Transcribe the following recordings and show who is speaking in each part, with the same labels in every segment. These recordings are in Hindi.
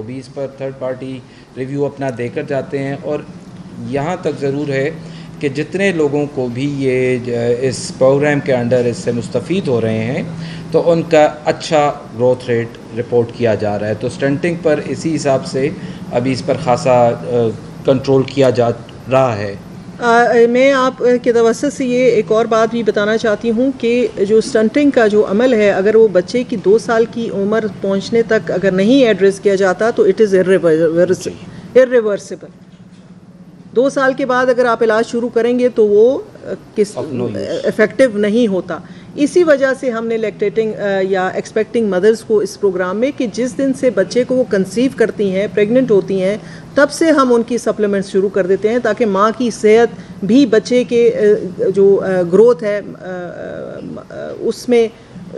Speaker 1: भी इस पर थर्ड पार्टी रिव्यू अपना देकर जाते हैं। और यहाँ तक ज़रूर है कि जितने लोगों को भी ये इस प्रोग्राम के अंडर इससे मुस्तफ़ीद हो रहे हैं तो उनका अच्छा ग्रोथ रेट रिपोर्ट किया जा रहा है। तो स्टंटिंग पर इसी हिसाब से अभी इस पर ख़ासा कंट्रोल किया जा रहा है।
Speaker 2: मैं आप के तवज्जुह से ये एक और बात भी बताना चाहती हूँ कि जो स्टंटिंग का जो अमल है, अगर वो बच्चे की 2 साल की उम्र पहुँचने तक अगर नहीं एड्रेस किया जाता तो इट इज़ इर्रिवर्सिबल। 2 साल के बाद अगर आप इलाज शुरू करेंगे तो वो इफ़ेक्टिव नहीं होता। इसी वजह से हमने लैक्टेटिंग या एक्सपेक्टिंग मदर्स को इस प्रोग्राम में कि जिस दिन से बच्चे को वो कंसीव करती हैं, प्रेग्नेंट होती हैं, तब से हम उनकी सप्लीमेंट्स शुरू कर देते हैं ताकि माँ की सेहत भी बच्चे के जो ग्रोथ है उसमें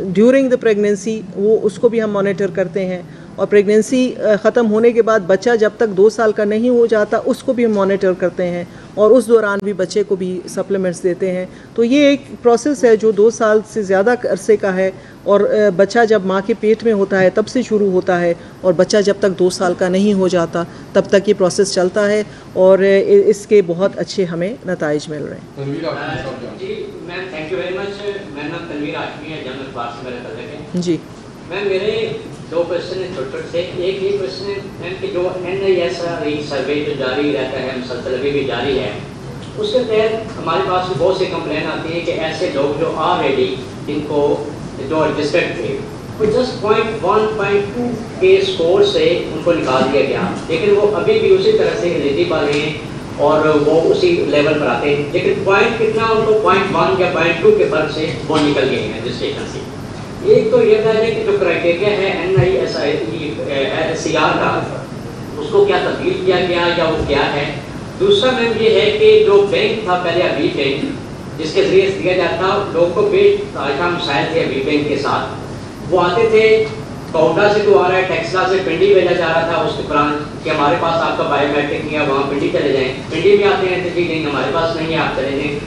Speaker 2: ड्यूरिंग द प्रेगनेंसी वो उसको भी हम मॉनिटर करते हैं। और प्रेगनेंसी ख़त्म होने के बाद बच्चा जब तक 2 साल का नहीं हो जाता उसको भी हम मॉनिटर करते हैं और उस दौरान भी बच्चे को भी सप्लीमेंट्स देते हैं। तो ये एक प्रोसेस है जो 2 साल से ज़्यादा अरसे का है और बच्चा जब माँ के पेट में होता है तब से शुरू होता है और बच्चा जब तक 2 साल का नहीं हो जाता तब तक ये प्रोसेस चलता है और इसके बहुत अच्छे हमें नताइज मिल रहे हैं।
Speaker 3: जी ma'am, thank you very much. मेरा नाम तनवीर हाशमी है, जंग अखबार से मेरा तल्लुक है।
Speaker 2: जी
Speaker 3: मैम, मेरे 2 क्वेश्चन हैं छोटे से। एक ये क्वेश्चन है मैम कि जो NISRE सर्वे जो जारी रहता है, मुसलसल अभी भी जारी है, उसके तहत हमारे पास बहुत से कंप्लेन आती है कि ऐसे लोग जो ऑलरेडी जिनको जो रजिस्टर्ड थे वो जस्ट 0.1.2 के स्कोर से उनको निकाल दिया गया, लेकिन वो अभी भी उसी तरह से एलिजिबल हैं और वो उसी लेवल पर आते हैं, लेकिन पॉइंट कितना उनको 0.1 या 0.2 के फर्क से वो निकल गए हैं रजिस्ट्रेशन से। एक तो ये था कि जो क्राइटेरिया है NISR का, उसको क्या तब्दील किया गया या वो क्या है। दूसरा मैम ये है कि जो बैंक था पहले अभी बैंक जिसके जरिए दिया जाता लोगों को पेश आशा मसाइल थे अभी बैंक के साथ, वो आते थे कौंडा से तो आ रहा है, टेक्सला से पिंडी भेजा जा रहा था उसके ब्रांच कि हमारे पास आपका बायोमेट्रिक नहीं है, वहाँ पिंडी चले जाएँ। पिंडी में आते हैं तो जी नहीं हमारे पास नहीं है, आप चले जाएँ।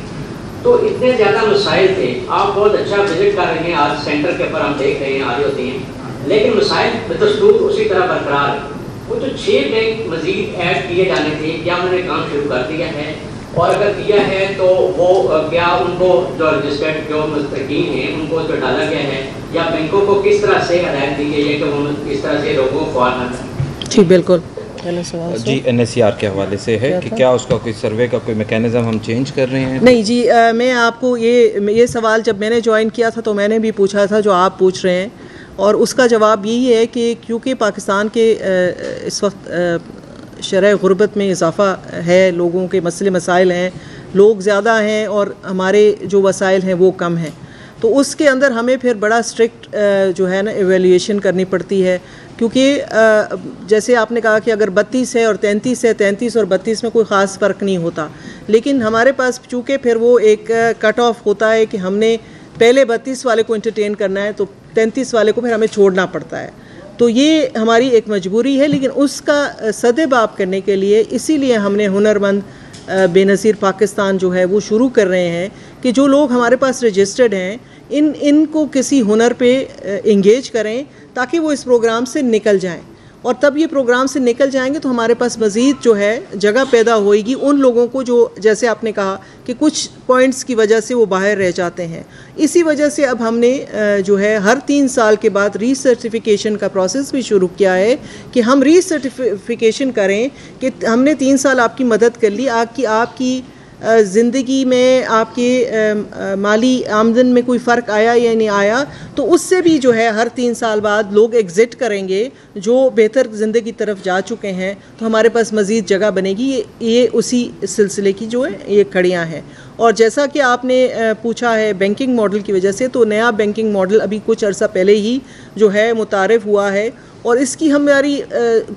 Speaker 3: तो इतने ज़्यादा मसाइल थे। आप बहुत अच्छा विजिट कर रहे हैं, आज सेंटर के ऊपर हम देख रहे हैं आ रही होती हैं, लेकिन मसाइल बदस्तूर उसी तरह बरकरार है। वो तो 6 बैंक मजीद ऐड किए जाने थे, क्या उन्होंने काम शुरू कर दिया है? और अगर किया है तो वो क्या उनको जो रजिस्टर्ड जो मुस्तकीन हैं उनको जो डाला गया है या बैंकों को किस तरह से हदायत दी गई है कि वो इस तरह से लोगों को फॉल न करें?
Speaker 2: जी बिल्कुल।
Speaker 1: जी NSR के हवाले से है कि क्या उसका कोई सर्वे का कोई मैकेनिज्म हम चेंज कर रहे हैं?
Speaker 2: नहीं जी, मैं आपको ये सवाल जब मैंने ज्वाइन किया था तो मैंने भी पूछा था जो आप पूछ रहे हैं, और उसका जवाब यही है कि क्योंकि पाकिस्तान के इस वक्त शरह गुर्बत में इजाफ़ा है, लोगों के मसले मसाइल हैं, लोग ज़्यादा हैं और हमारे जो वसाइल हैं वो कम हैं, तो उसके अंदर हमें फिर बड़ा स्ट्रिक्ट जो है ना एवेल्यूएशन करनी पड़ती है। क्योंकि जैसे आपने कहा कि अगर 32 है और 33 है, 33 और 32 में कोई ख़ास फ़र्क नहीं होता, लेकिन हमारे पास चूँकि फिर वो एक कट ऑफ होता है कि हमने पहले 32 वाले को एंटरटेन करना है तो 33 वाले को फिर हमें छोड़ना पड़ता है। तो ये हमारी एक मजबूरी है, लेकिन उसका सदेबाब करने के लिए इसीलिए हमने हुनरमंद बेनज़ीर पाकिस्तान जो है वो शुरू कर रहे हैं कि जो लोग हमारे पास रजिस्टर्ड हैं इनको किसी हुनर पे इंगेज करें ताकि वो इस प्रोग्राम से निकल जाएं, और तब ये प्रोग्राम से निकल जाएंगे तो हमारे पास मज़ीद जो है जगह पैदा होएगी उन लोगों को जो जैसे आपने कहा कि कुछ पॉइंट्स की वजह से वो बाहर रह जाते हैं। इसी वजह से अब हमने जो है हर 3 साल के बाद रीसर्टिफिकेशन का प्रोसेस भी शुरू किया है कि हम रीसर्टिफिकेशन करें कि हमने 3 साल आपकी मदद कर ली, आपकी ज़िंदगी में आपके माली आमदन में कोई फ़र्क आया या नहीं आया, तो उससे भी जो है हर 3 साल बाद लोग एग्ज़िट करेंगे जो बेहतर ज़िंदगी की तरफ जा चुके हैं, तो हमारे पास मज़ीद जगह बनेगी। ये उसी सिलसिले की जो है ये कड़ियाँ हैं। और जैसा कि आपने पूछा है बैंकिंग मॉडल की वजह से, तो नया बैंकिंग मॉडल अभी कुछ अर्सा पहले ही जो है मुतारिफ़ हुआ है और इसकी हमारी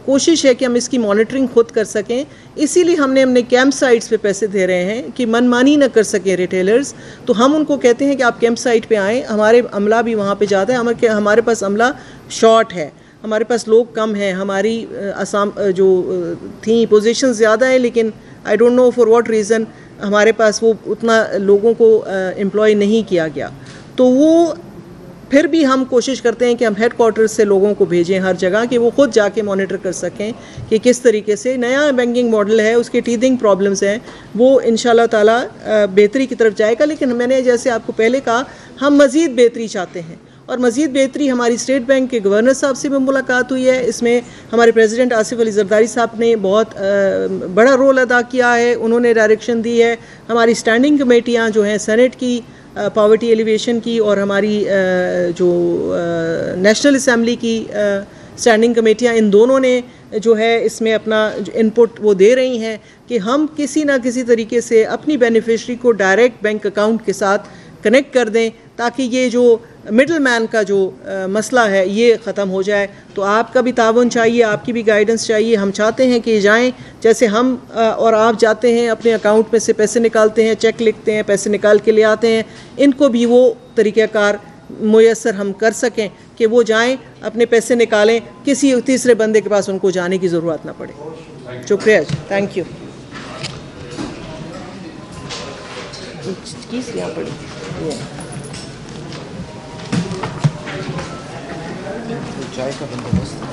Speaker 2: कोशिश है कि हम इसकी मॉनिटरिंग खुद कर सकें। इसीलिए हमने कैंप साइट्स पे पैसे दे रहे हैं कि मनमानी न कर सकें रिटेलर्स, तो हम उनको कहते हैं कि आप कैंप साइट पे आएँ, हमारे अमला भी वहाँ पे जाता है। हमारे पास अमला शॉर्ट है, हमारे पास लोग कम हैं, हमारी आसाम जो थी पोजीशन ज़्यादा है, लेकिन I don't know for what reason हमारे पास वो उतना लोगों को एम्प्लॉय नहीं किया गया। तो वो फिर भी हम कोशिश करते हैं कि हम हेडक्वार्टर से लोगों को भेजें हर जगह कि वो खुद जाके मॉनिटर कर सकें कि किस तरीके से नया बैंकिंग मॉडल है, उसके टीथिंग प्रॉब्लम्स हैं, वो इंशाल्लाह ताला बेहतरी की तरफ जाएगा। लेकिन मैंने जैसे आपको पहले कहा, हम मज़ीद बेहतरी चाहते हैं और मज़ीद बेहतरी हमारी स्टेट बैंक के गवर्नर साहब से भी मुलाकात हुई है। इसमें हमारे प्रेसिडेंट आसिफ अली ज़रदारी साहब ने बहुत बड़ा रोल अदा किया है, उन्होंने डायरेक्शन दी है। हमारी स्टैंडिंग कमेटियाँ जो हैं सेनेट की, पॉवर्टी एलिवेशन की, और हमारी जो नेशनल असम्बली की स्टैंडिंग कमेटियाँ, इन दोनों ने जो है इसमें अपना इनपुट वो दे रही हैं कि हम किसी ना किसी तरीके से अपनी बेनिफिशरी को डायरेक्ट बैंक अकाउंट के साथ कनेक्ट कर दें ताकि ये जो मिडल मैन का जो मसला है ये ख़त्म हो जाए। तो आपका भी ताउन चाहिए, आपकी भी गाइडेंस चाहिए। हम चाहते हैं कि जाएं, जैसे हम और आप जाते हैं अपने अकाउंट में से पैसे निकालते हैं, चेक लिखते हैं, पैसे निकाल के ले आते हैं, इनको भी वो तरीक़ाकार मुयस्सर हम कर सकें कि वो जाएं, अपने पैसे निकालें, किसी तीसरे बंदे के पास उनको जाने की ज़रूरत ना पड़े। शुक्रिया, थैंक यू। यहाँ पड़ी
Speaker 1: चाय का बंदोबस्त।